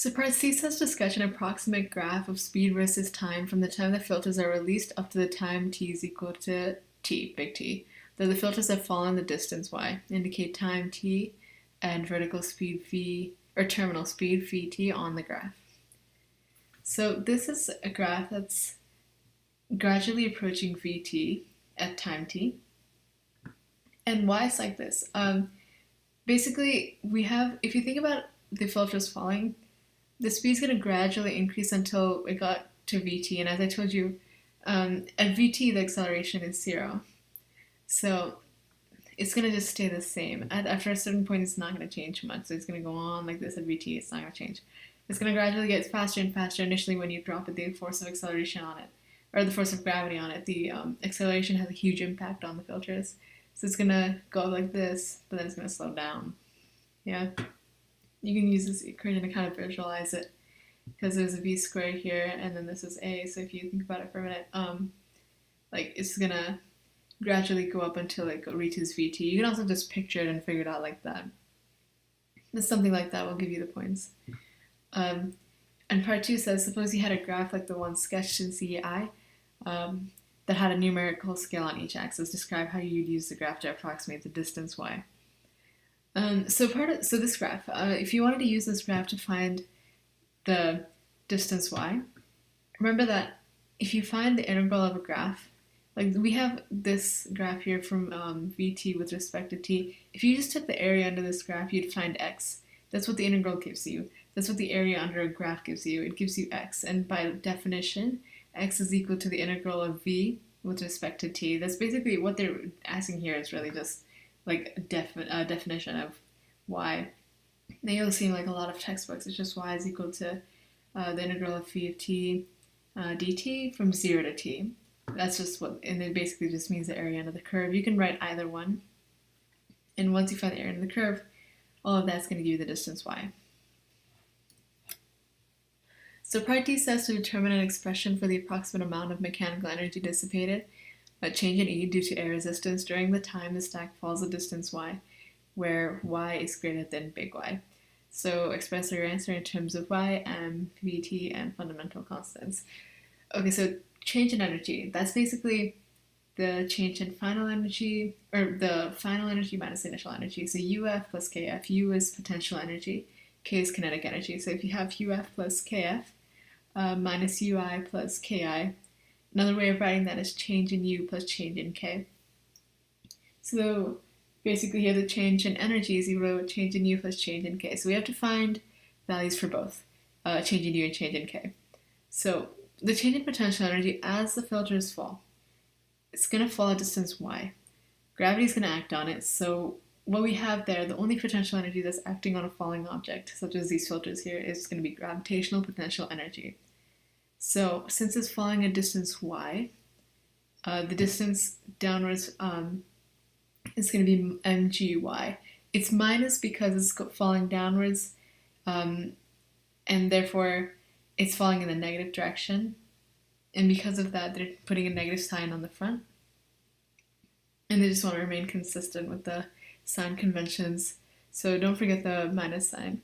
So part C says to sketch an approximate graph of speed versus time from the time the filters are released up to the time t is equal to t, big T, though the filters have fallen the distance y. Indicate time t and vertical speed v, or terminal speed vt on the graph. So this is a graph that's gradually approaching vt at time t. And why it's like this? Basically, we have, if you think about the filters falling, the speed's going to gradually increase until it got to vt. And as I told you, at vt, the acceleration is 0. So it's going to just stay the same. After a certain point, it's not going to change much. So it's going to go on like this at vt. It's not going to change. It's going to gradually get faster and faster. Initially, when you drop it, the force of acceleration on it, or the force of gravity on it, the acceleration has a huge impact on the filters. So it's going to go like this, but then it's going to slow down. Yeah. You can use this equation to kind of visualize it, because there's a v squared here, and then this is a. So if you think about it for a minute, like it's going to gradually go up until it reaches vt. You can also just picture it and figure it out like that. It's something like that will give you the points. And part 2 says, suppose you had a graph like the one sketched in CEI that had a numerical scale on each axis. Describe how you'd use the graph to approximate the distance y. So this graph, if you wanted to use this graph to find the distance y, remember that if you find the integral of a graph, like we have this graph here from vt with respect to t. If you just took the area under this graph, you'd find x. That's what the integral gives you. That's what the area under a graph gives you. It gives you x, and by definition, x is equal to the integral of v with respect to t. That's basically what they're asking here, is really just like a definition of y. They all seem like a lot of textbooks. It's just y is equal to the integral of v of t dt from 0 to t. That's just what, and it basically just means the area under the curve. You can write either one. And once you find the area under the curve, all of that's going to give you the distance y. So part D says to determine an expression for the approximate amount of mechanical energy dissipated, a change in E due to air resistance during the time the stack falls the distance y, where y is greater than big Y. So express your answer in terms of y, m, vt, and fundamental constants. Okay, so change in energy. That's basically the change in final energy, or the final energy minus initial energy. So UF plus KF. U is potential energy, K is kinetic energy. So if you have UF plus KF minus UI plus KI, another way of writing that is change in U plus change in K. So basically here the change in energy is equal to change in U plus change in K. So we have to find values for both change in U and change in K. So the change in potential energy as the filters fall, it's going to fall at distance y. Gravity is going to act on it, so what we have there, the only potential energy that's acting on a falling object, such as these filters here, is going to be gravitational potential energy. So since it's falling at distance y, the distance downwards is going to be mgy. It's minus because it's falling downwards, and therefore it's falling in the negative direction. And because of that, they're putting a negative sign on the front. And they just want to remain consistent with the sign conventions. So don't forget the minus sign.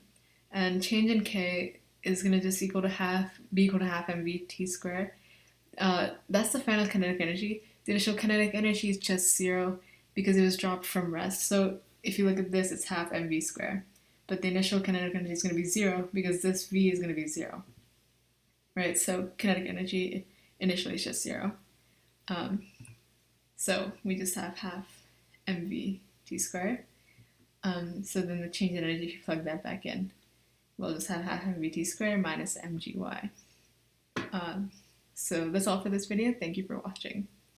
And change in K is going to just be equal to half mvt squared. That's the final kinetic energy. The initial kinetic energy is just 0 because it was dropped from rest. So if you look at this, it's half mv squared. But the initial kinetic energy is going to be 0 because this v is going to be 0. Right? So kinetic energy initially is just 0. So we just have half mvt squared. So then the change in energy, if you plug that back in, we'll just have half mvt squared minus mgy. So that's all for this video. Thank you for watching.